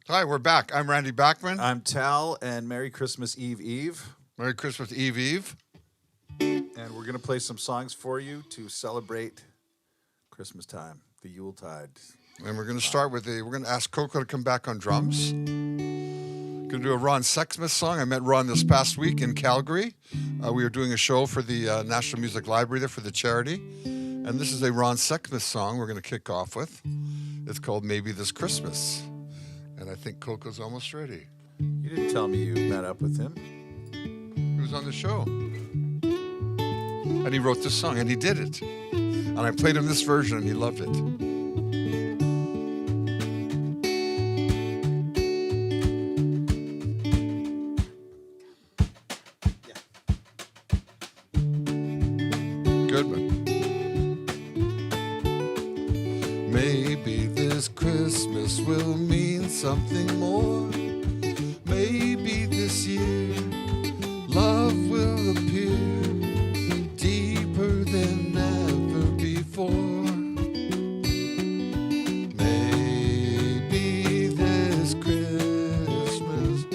Hi, we're back. I'm Randy Bachman. I'm Tal, and Merry Christmas Eve Eve. Merry Christmas Eve Eve. And we're going to play some songs for you to celebrate Christmas time, the Yuletide. And we're going to start with we're going to ask Coco to come back on drums. Going to do a Ron Sexsmith song. I met Ron this past week in Calgary. We were doing a show for the National Music Library there for the charity. And this is a Ron Sexsmith song we're going to kick off with. It's called Maybe This Christmas. And I think Coco's almost ready. You didn't tell me you met up with him. He was on the show. And he wrote this song, and he did it. And I played him this version, and he loved it. Good one. Maybe this Christmas will mean something more. Maybe this year love will appear deeper than ever before. Maybe this Christmas,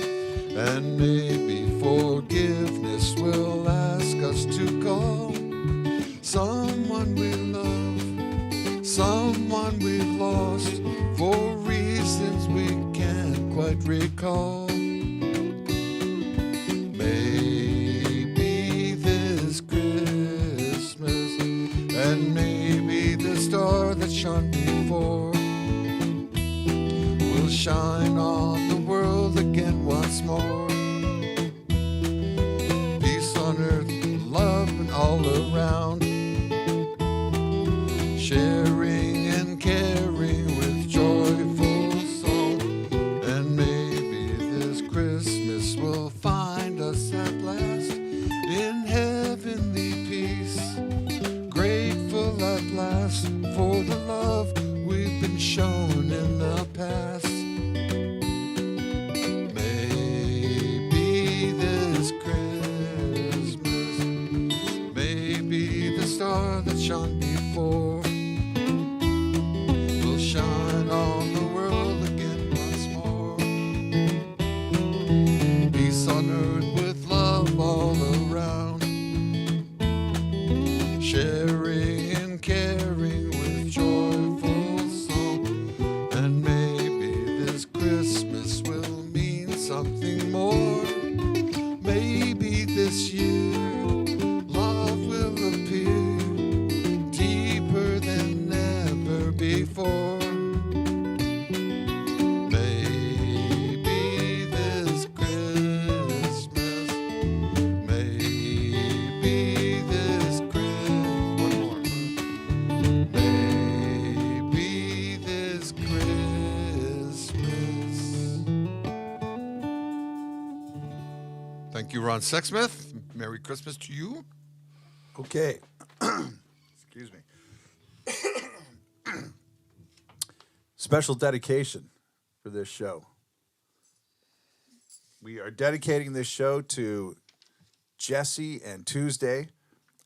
and maybe forgiveness will ask us to call someone we love, someone we lost, for reasons we can't quite recall. Maybe this Christmas, and maybe the star that shone before will shine on the world again once more. Peace on earth, love and all around, sharing and caring with joyful song. And maybe this Christmas will find us at last in heavenly peace, grateful at last for the love we've been shown in the past. Maybe this Christmas, maybe the star that shone before will shine on the world again once more. Peace on earth with love all around, sharing and caring with joyful song. And maybe this Christmas will mean something more. Maybe this year love will appear deeper than ever before. Maybe this Christmas, maybe this Christmas, one more. Maybe this Christmas. Thank you, Ron Sexsmith. Merry Christmas to you. Okay. Excuse me. Special dedication for this show. We are dedicating this show to Jesse and Tuesday,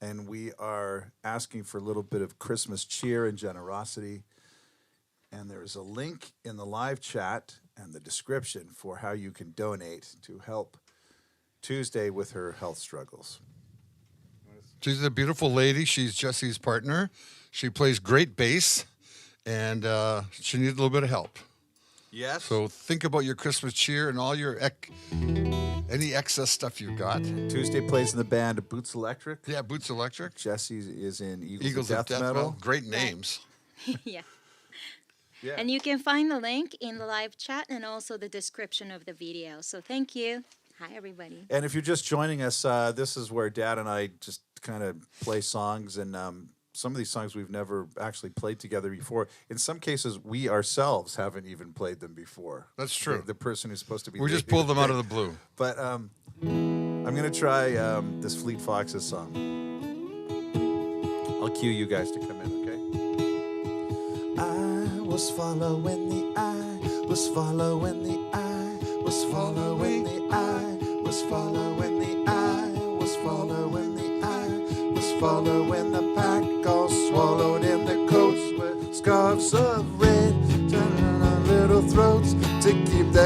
and we are asking for a little bit of Christmas cheer and generosity. And there is a link in the live chat and the description for how you can donate to help Tuesday with her health struggles. She's a beautiful lady. She's Jesse's partner. She plays great bass, and she needs a little bit of help. Yes. So think about your Christmas cheer and all your any excess stuff you've got. Tuesday plays in the band Boots Electric. Yeah, Boots Electric. Jesse is in Eagles of Death Metal. Great names. Yeah. Yeah. And you can find the link in the live chat and also the description of the video. So thank you. Hi, everybody. And if you're just joining us, this is where Dad and I just kind of play songs, and some of these songs we've never actually played together before. In some cases, we ourselves haven't even played them before. That's true. The person who's supposed to be We just pulled them out of the blue. But I'm going to try this Fleet Foxes song. I'll cue you guys to come in, okay? I was following the eye, was following the eye, was following the eye, was following the eye, was following the eye, was following the pack, all swallowed in the coats with scarves of red, turning our little throats to keep the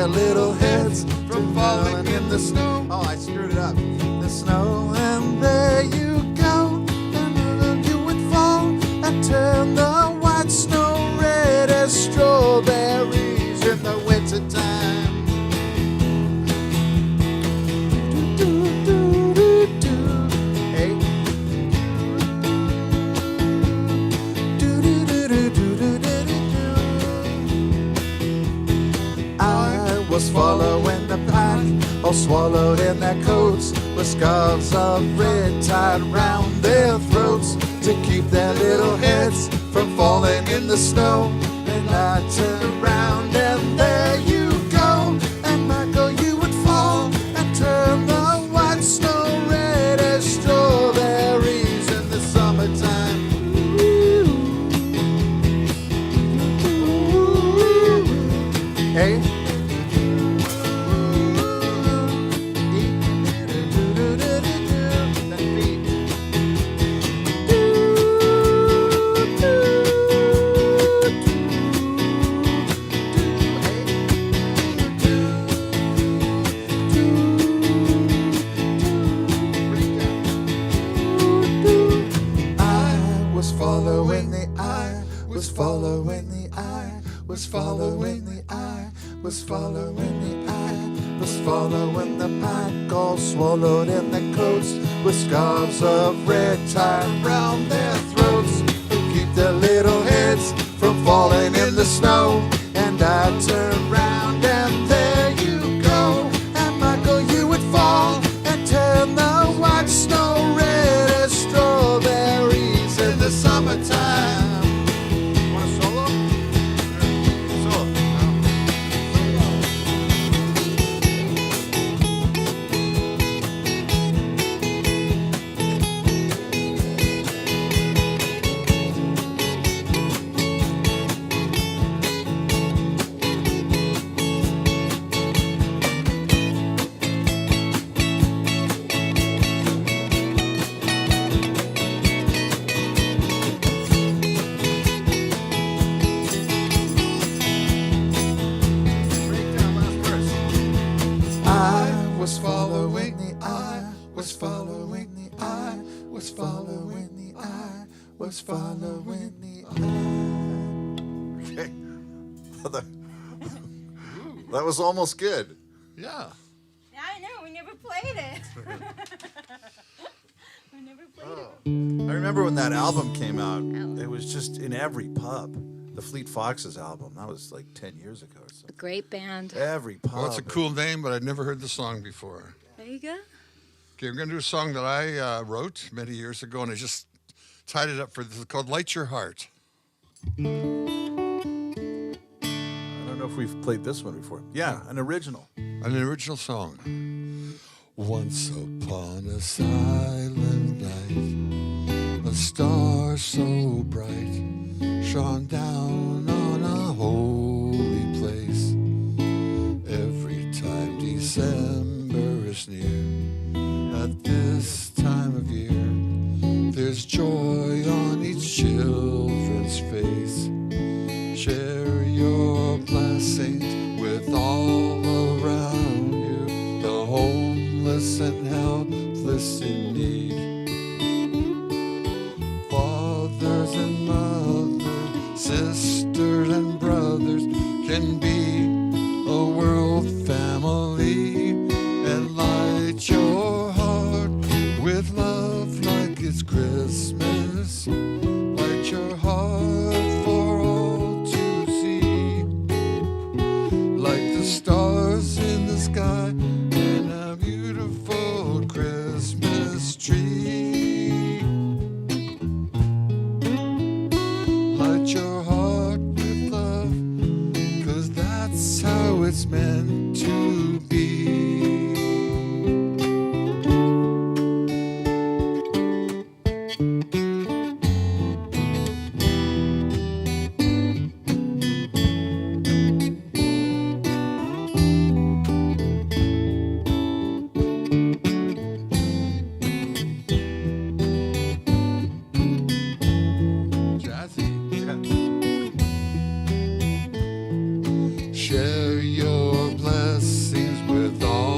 was following the pack, all swallowed in their coats, with scarves of red tied round their throats to keep their little heads from falling in the snow. And I turned around and there you go, and Michael, you would fall and turn the white snow red as strawberries in the summertime. Hey. Was following the pack, all swallowed in their coats, with scarves of red tied round their throats to keep their little heads from falling in the snow. And I turned round and there you go, and Michael, you would fall and turn the white snow red as strawberries in the summertime. Want a solo? Solo. Was following the eye. Okay. That was almost good. Yeah. I know, we never played it. We never played it. I remember when that album came out, it was just in every pub. The Fleet Foxes album. That was like 10 years ago or A something. great band. Every pub. Well, it's a cool name, but I'd never heard the song before. There you go. Okay, we're going to do a song that I wrote many years ago, and I just tied it up for this. It's called Light Your Heart. I don't know if we've played this one before. Yeah, an original. An original song. Once upon a silent night, a star so bright shone down on a holy place. Every time December is near, at this time of year, there's joy on each children's face. Share your blessings with all around you, the homeless and helpless in need. Fathers and mothers, sisters and brothers can be a world family, and light your heart with love like it's Christmas. Light your heart for all to see, like the stars in the sky and a beautiful Christmas tree. Light your heart with love, 'cause that's how it's meant to be. Share your blessings with all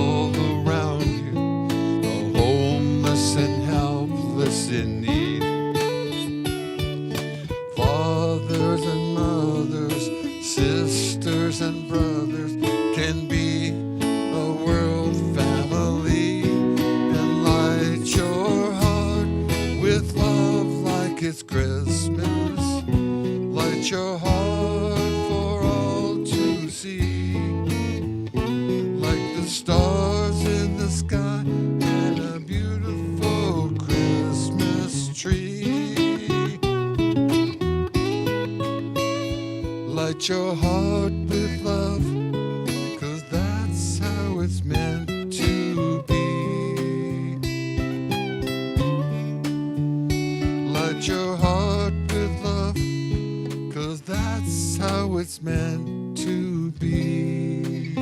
stars in the sky and a beautiful Christmas tree. Light your heart with love, 'cause that's how it's meant to be. Light your heart with love, 'cause that's how it's meant to be.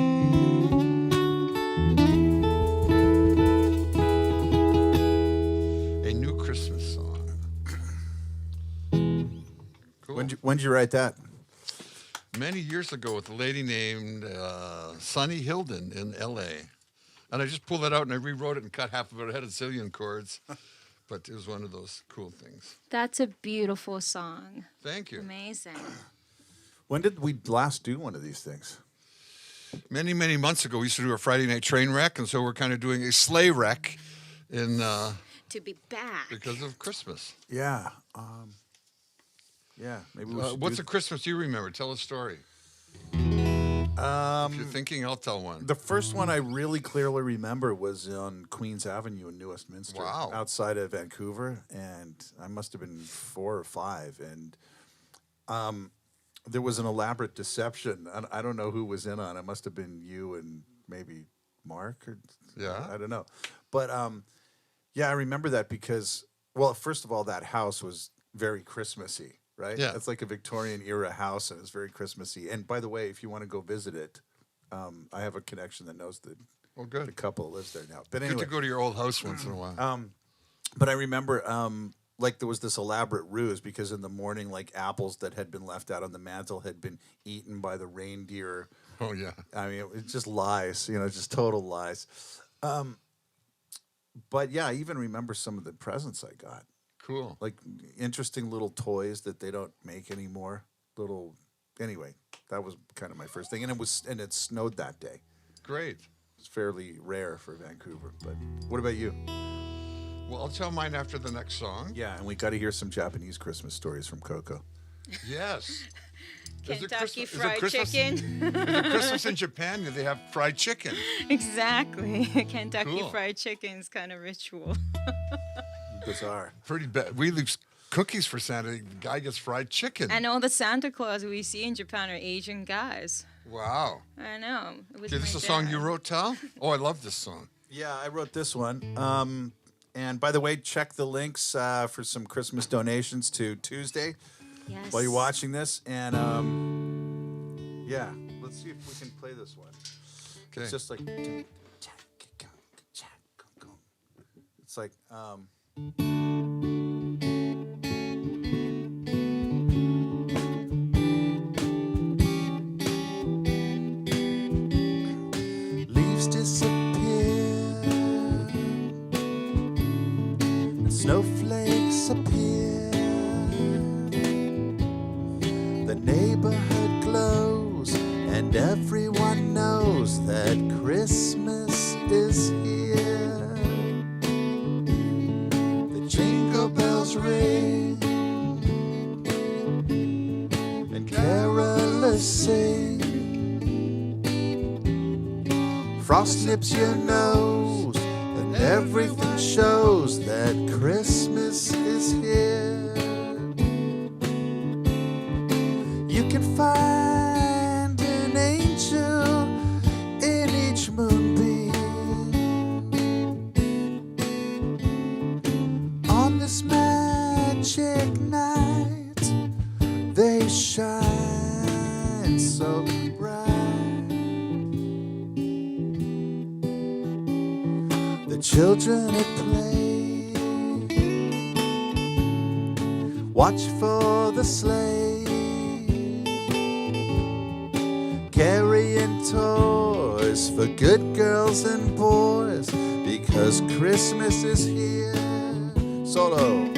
A new Christmas song. Cool. When'd you write that? Many years ago with a lady named Sunny Hilden in L.A. And I just pulled it out and I rewrote it and cut half of it. I had a zillion chords, but it was one of those cool things. That's a beautiful song. Thank you. Amazing. When did we last do one of these things? Many, many months ago, we used to do a Friday night train wreck, and so we're kind of doing a sleigh wreck in To be back. because of Christmas. Yeah. Yeah, maybe we should What's do a Christmas you remember? Tell a story. If you're thinking, I'll tell one. The first one I really clearly remember was on Queens Avenue in New Westminster, Wow. outside of Vancouver, and I must have been 4 or 5, and there was an elaborate deception. I don't know who was in on it. It must have been you and maybe Mark, or Yeah. I don't know, but yeah, I remember that because, well, first of all, that house was very Christmassy. Right? Yeah. It's like a Victorian era house, and it's very Christmassy. And by the way, if you want to go visit it, I have a connection that knows the Well, good. the couple that lives there now. But Good anyway, to go to your old house once in a while. but I remember like there was this elaborate ruse because in the morning, like apples that had been left out on the mantle had been eaten by the reindeer. Oh, yeah. I mean, it's just lies, just total lies. But yeah, I even remember some of the presents I got. Cool. Like interesting little toys that they don't make anymore. Anyway, that was kind of my first thing, and it snowed that day. Great. It's fairly rare for Vancouver. But what about you? Well, I'll tell mine after the next song. Yeah, and we got to hear some Japanese Christmas stories from Coco. Yes. Is it Kentucky Christmas- is it Fried Christmas- Chicken. Is it Christmas in Japan? They have fried chicken. Exactly. Kentucky Cool. Fried Chicken's kind of ritual. Bizarre. Pretty bad. We leave cookies for Santa. The guy gets fried chicken. And all the Santa Claus we see in Japan are Asian guys. Wow. I know. It was Okay, this is my a song you dad. wrote, Tal? Oh, I love this song. Yeah, I wrote this one. And by the way, check the links for some Christmas donations to Tuesday Yes. while you're watching this. And yeah, let's see if we can play this one. Okay. It's just like it's like leaves disappear and snowflakes appear. The neighborhood glows and everyone knows that Christmas is here. The jingle bells ring and carolers sing. Frost nips your nose and everything shows that Christmas is here. You can find an angel in each moonbeam. On this magic night, they shine so bright. The children at play watch for the sleigh, carrying toys for good girls and boys, because Christmas is here. Solo.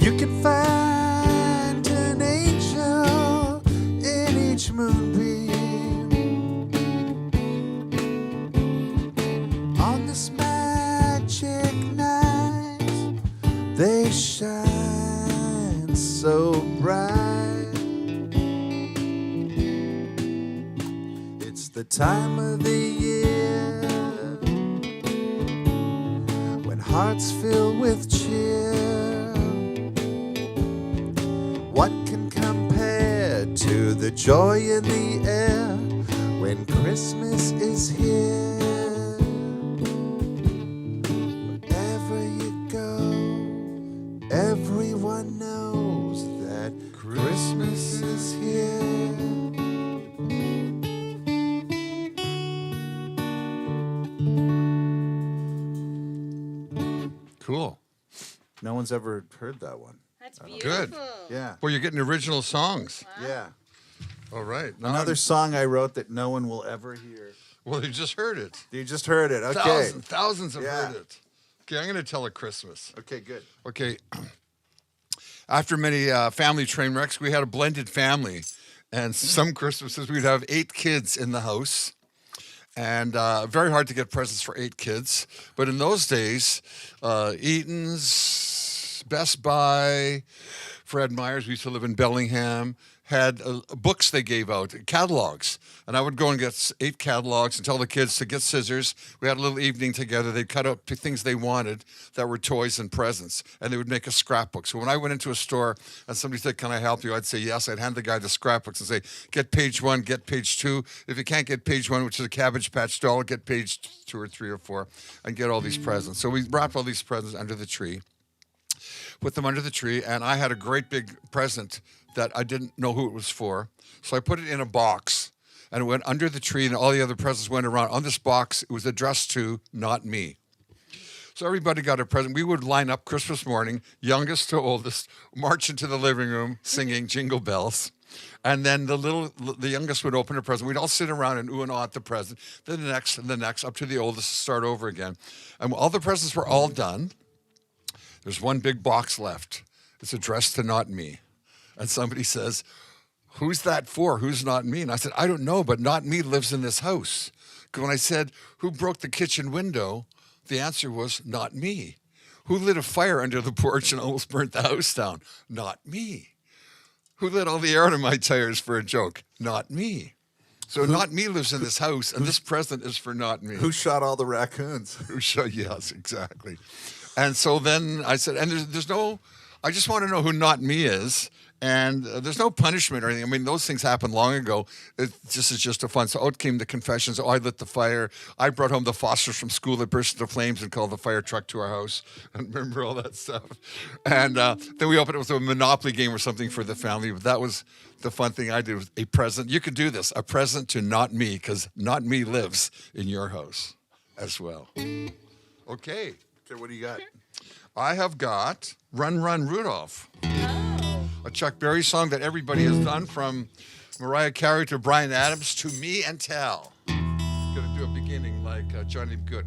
You can find an angel the time of the year when hearts fill with cheer. What can compare to the joy in the air when Christmas is here? Wherever you go, everyone knows that Christmas is here. Cool. No one's ever heard that one. That's Good. beautiful. Yeah. Well, you're getting original songs. Yeah. All right. Now Another song I wrote that no one will ever hear. Well, you just heard it. You just heard it. Okay. Thousands have Yeah. heard it. Okay, I'm going to tell a Christmas. Okay, good. Okay. After many family train wrecks, we had a blended family. And some Christmases, we'd have 8 kids in the house. And very hard to get presents for 8 kids. But in those days, Eaton's, Best Buy, Fred Meyer's, we used to live in Bellingham, had books they gave out, catalogs. And I would go and get 8 catalogs and tell the kids to get scissors. We had a little evening together. They'd cut out things they wanted that were toys and presents. And they would make a scrapbook. So when I went into a store and somebody said, "Can I help you?" I'd say yes. I'd hand the guy the scrapbooks and say, "Get page 1, get page 2. If you can't get page 1, which is a Cabbage Patch doll, get page 2 or 3 or 4 and get all these presents." So we wrapped all these presents under the tree, put them under the tree, and I had a great big present that I didn't know who it was for. So I put it in a box, and it went under the tree, and all the other presents went around. On this box, it was addressed to not me. So everybody got a present. We would line up Christmas morning, youngest to oldest, march into the living room singing Jingle Bells. And then the youngest would open a present. We'd all sit around and ooh and ah at the present. Then the next and the next, up to the oldest to start over again. And all the presents were all done. There's one big box left. It's addressed to not me. And somebody says, "Who's that for? Who's not me?" And I said, "I don't know, but not me lives in this house." Because when I said, "Who broke the kitchen window?" the answer was, "Not me." "Who lit a fire under the porch and almost burnt the house down?" "Not me." "Who lit all the air out of my tires for a joke?" "Not me." So not me lives in this house, and this present is for not me. Who shot all the raccoons? Yes, exactly. And so then I said, and there's no, I just want to know who not me is. And there's no punishment or anything. I mean, those things happened long ago. It's just a fun. So out came the confessions. "Oh, I lit the fire. I brought home the phosphorus from school that burst into flames and called the fire truck to our house." And remember all that stuff. And then we opened it with a Monopoly game or something for the family. But that was the fun thing I did with a present. You could do this, a present to not me, because not me lives in your house as well. Okay. Okay, what do you got? I have got Run, Run, Rudolph. A Chuck Berry song that everybody has done, from Mariah Carey to Bryan Adams to me and Tal. Gonna do a beginning like Johnny Good.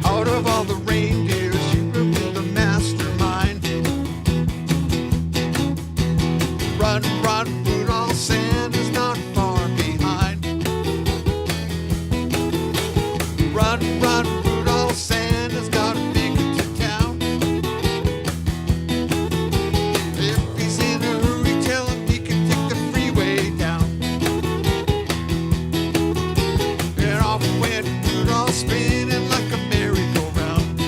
Out of all the reindeers, you will be the mastermind. Run, run, Rudolph, Santa's not far behind. Run, run, Rudolph, Santa's got to make it to town. If he's in a hurry, tell him he can take the freeway down. And off went Rudolph, spinning like a merry-go-round.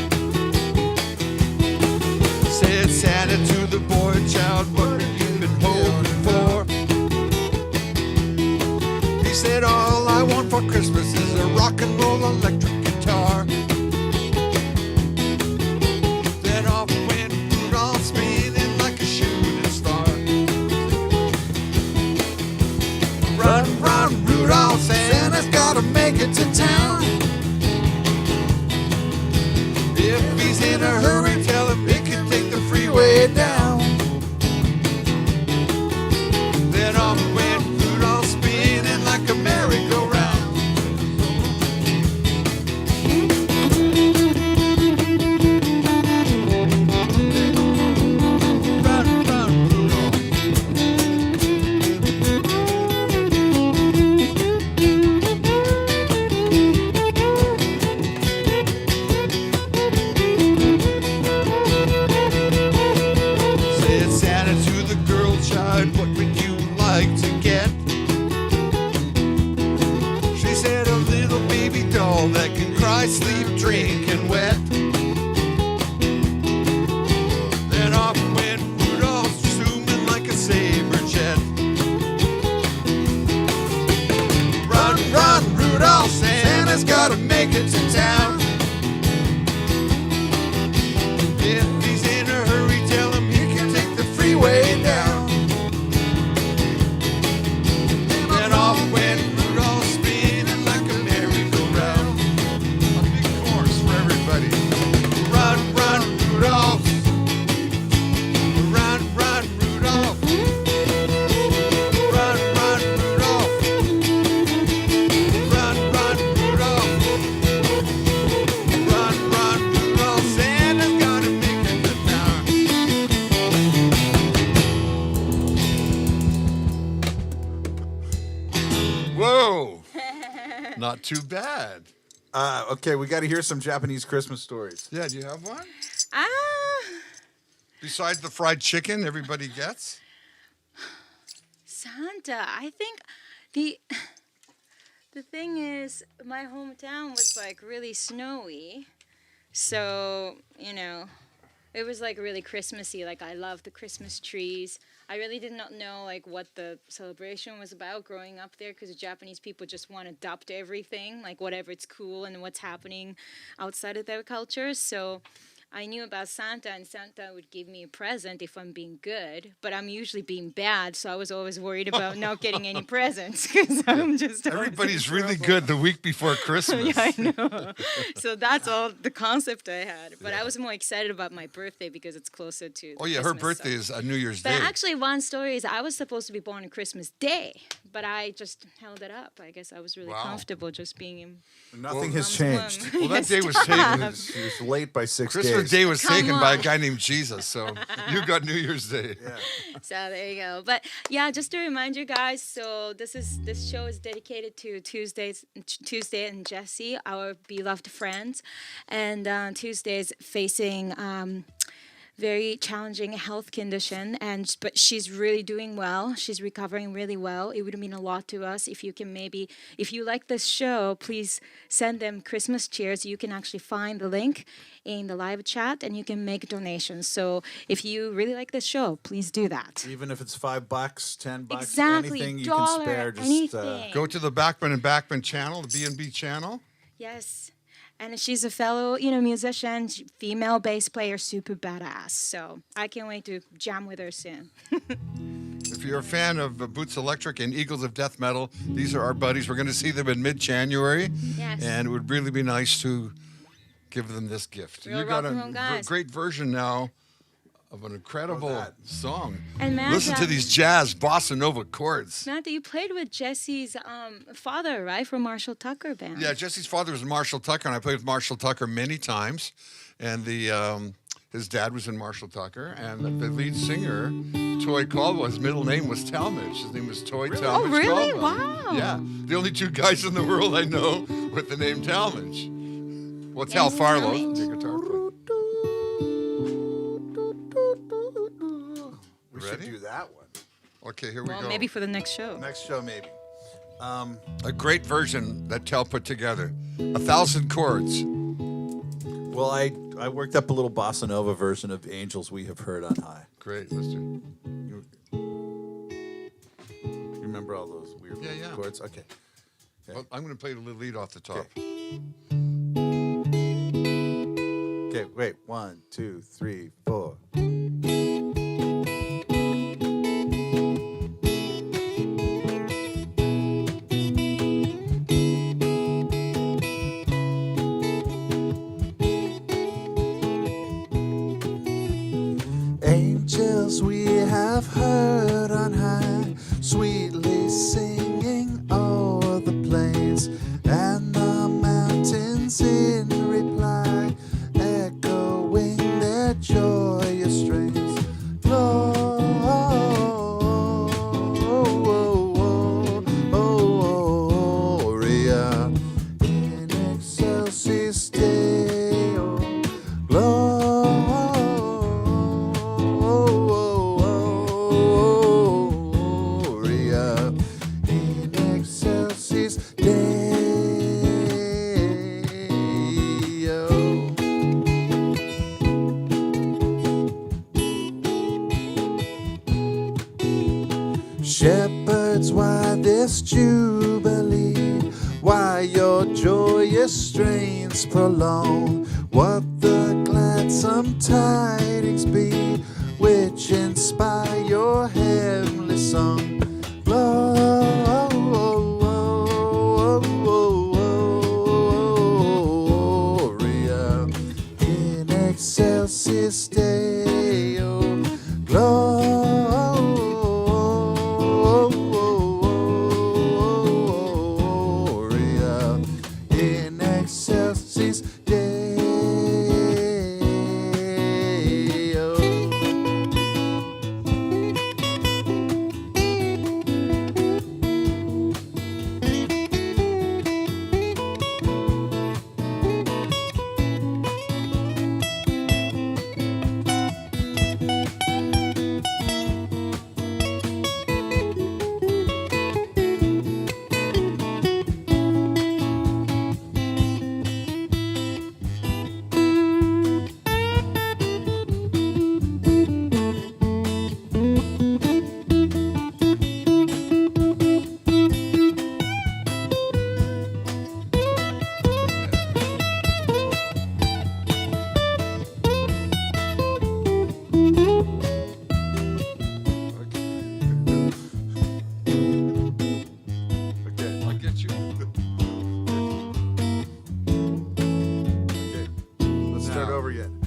Said Santa to the boy child, "What have you been hoping for?" He said, "All I want for Christmas is a rock and roll electric guitar." Then off went Rudolph, spinning like a shooting star. Run, run, Rudolph, Santa's gotta make it to town. If he's in a hurry, tell him he can take the freeway down. Then off went Rudolph, spinning like a merry-go-round. Run, run, Rudolph. too bad. Okay, we got to hear some Japanese Christmas stories. Yeah, do you have one? Ah, Besides the fried chicken everybody gets? Santa. I think the the thing is, my hometown was like really snowy, so it was like really Christmassy. Like I love the Christmas trees. I really did not know like what the celebration was about growing up there because Japanese people just want to adopt everything, like whatever it's cool and what's happening outside of their culture. So I knew about Santa, and Santa would give me a present if I'm being good, but I'm usually being bad, so I was always worried about not getting any presents because I'm just always Everybody's in really trouble. good the week before Christmas. Yeah, I know. So that's all the concept I had. But I was more excited about my birthday because it's closer to. Oh yeah, her Christmas, birthday so. is New Year's But Day. actually, one story is I was supposed to be born on Christmas Day, but I just held it up. I guess I was really Wow. comfortable just being in. Nothing has Mom's changed. womb. Well, that day was Stop. taken. It's late by 6 Christmas days. Day was Come taken by a on. guy named Jesus, so you got New Year's Day. Yeah. So there you go. But yeah, just to remind you guys, so this show is dedicated to Tuesday and Jesse, our beloved friends, and Tuesday's facing very challenging health condition, but she's really doing well. She's recovering really well. It would mean a lot to us if you can if you like this show, please send them Christmas cheers. You can actually find the link in the live chat and you can make donations. So if you really like this show, please do that. Even if it's $5, $10, Exactly, anything you dollar, can spare, just anything. Go to the Bachman and Bachman channel, the B&B channel. Yes. And she's a fellow, musician, female bass player, super badass. So I can't wait to jam with her soon. If you're a fan of Boots Electric and Eagles of Death Metal, these are our buddies. We're going to see them in mid-January. Yes. And it would really be nice to give them this gift. Real You got rock and a roll guys. great version now of an incredible that? song. And Listen to these jazz bossa nova chords. Samantha, you played with Jesse's father, right, from Marshall Tucker Band? Yeah, Jesse's father was Marshall Tucker, and I played with Marshall Tucker many times. And his dad was in Marshall Tucker, and the lead singer, Toy Caldwell, his middle name was Talmadge. His name was Toy Talmadge Oh, really? Caldwell. Wow. Yeah, the only two guys in the world I know with the name Talmadge. Well, Tal Yes, Farlow, Talmadge. the guitar player. we should Ready? do that one. Okay, here we Well, go. maybe for the next show. Next show, maybe. A great version that Tal put together. 1,000 chords. Well, I worked up a little bossa nova version of Angels We Have Heard on High. Great, let's do. You remember all those weird Yeah, little yeah. chords? Okay. Well, I'm going to play the little lead off the top. Okay, wait. 1, 2, 3, 4. Angels we have heard on high, sweetly singing o'er the plains and the mountains in reply, echoing their joyous strains. Gloria in excelsis Deo. Gloria in excelsis Deo. Shepherds, why this jubilee? Why your joyous strains prolong? What the gladsome tidings be which inspire your heavenly song? Gloria in excelsis Deo. Gloria in excelsis Deo. Start over again.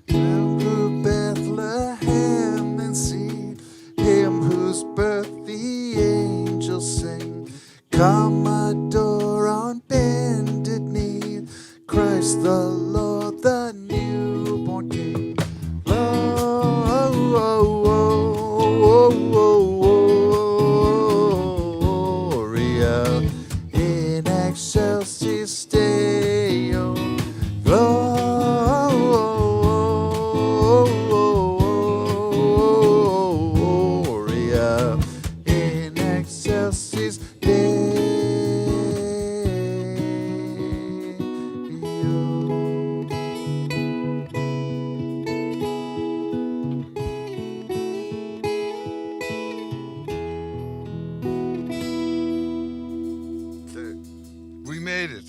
Come to Bethlehem and see him whose birth the angels sing. Come adore on bended knee, Christ the Lord, the newborn King. Gloria in excelsis Deo. Gloria in excelsis Deo. We made it.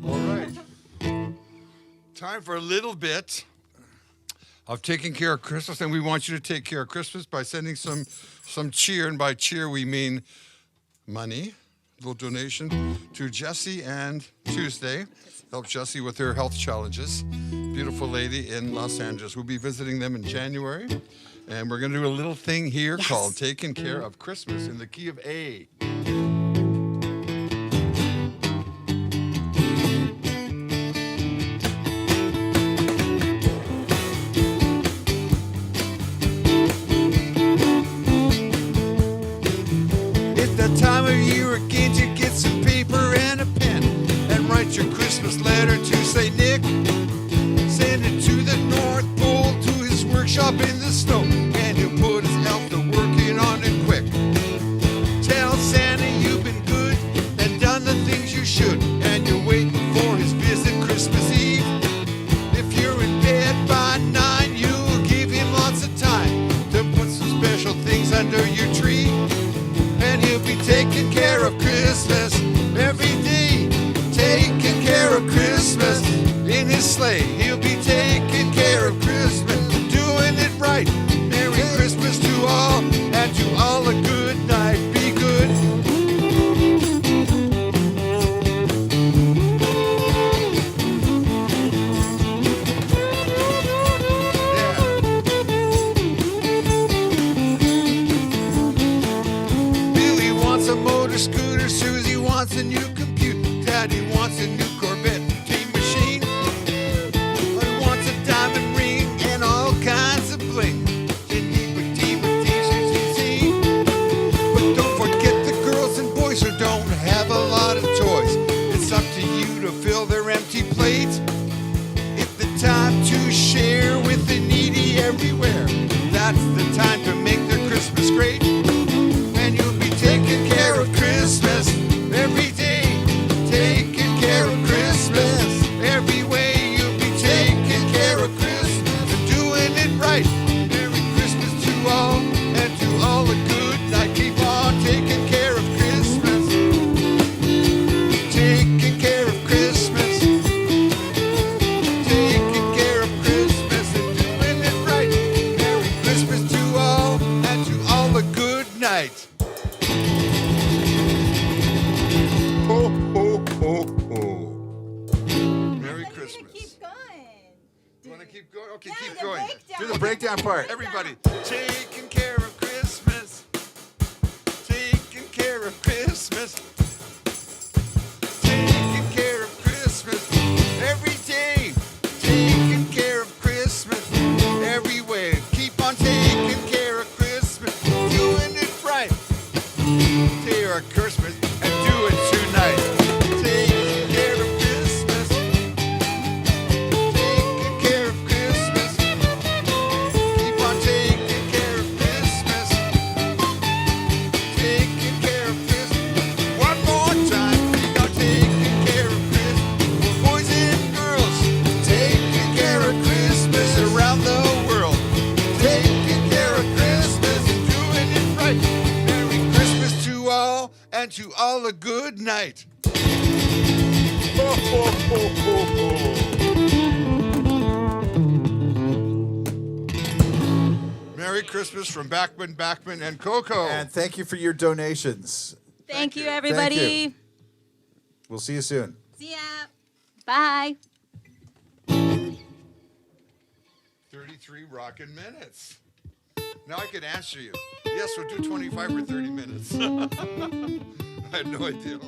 All right. Time for a little bit of taking care of Christmas, and we want you to take care of Christmas by sending some cheer, and by cheer we mean money, a little donation to Jesse and Tuesday. Help Jesse with her health challenges. Beautiful lady in Los Angeles. We'll be visiting them in January, and we're going to do a little thing here called Taking Care of Christmas in the key of A. Time of year again to get some paper and a pen and write your Christmas letter to St. Nick. Send it to the North Pole to his workshop in the snow, and he'll put his elf to working on it quick. Tell Santa you've been good and done the things you should, and you're waiting for his visit Christmas Eve. If you're in bed by 9, you'll give him lots of time to put some special things under your tree. And he'll be taking care of Christmas every day. Taking care of Christmas in his sleigh. He'll be taking care of Christmas, doing it right. Merry Christmas to all, and to all a good night. Be good. A motor scooter, Susie wants a new computer, Daddy wants a new Corvette tea machine. I wants a diamond ring and all kinds of bling. But don't forget the girls and boys who don't have a lot of toys. It's up to you to fill their empty plates. It's the time to share with the needy everywhere. That's the time to make their Christmas great. And you'll be taking care of Christmas every day. Taking care of Christmas every way. You'll be taking care of Christmas and doing it right. Merry Christmas to all, and to all a good night. Keep on taking care of Christmas. Taking care of Christmas. Taking care of Christmas and doing it right. Merry Christmas to all, and to all a good night. Ho, ho, ho, ho. Merry Christmas. Keep going. You want to keep going? Okay, Yeah, keep the going. breakdown. Do the breakdown part. Everybody, taking care of Christmas. Taking care of Christmas. Taking care of Christmas every day. Taking care of Christmas every way. Keep on taking care of Christmas. Doing it right. Take care of Christmas and do it tonight. Taking care of Christmas. Taking care of Christmas. Keep on taking care of Christmas. Taking care of Christmas. One more time. Keep on taking care of Christmas. Boys and girls, taking care of Christmas around the world. Taking care of Christmas and doing it right. Merry Christmas to all, and to all a good night. Ho, ho, ho, ho, ho. Merry Christmas from Bachman, Bachman, and Coco. And thank you for your donations. Thank you, you. everybody. We'll see you soon. See ya. Bye. 33 rockin' minutes. Now I can answer you. Yes, we'll do 25 or 30 minutes. I had no idea.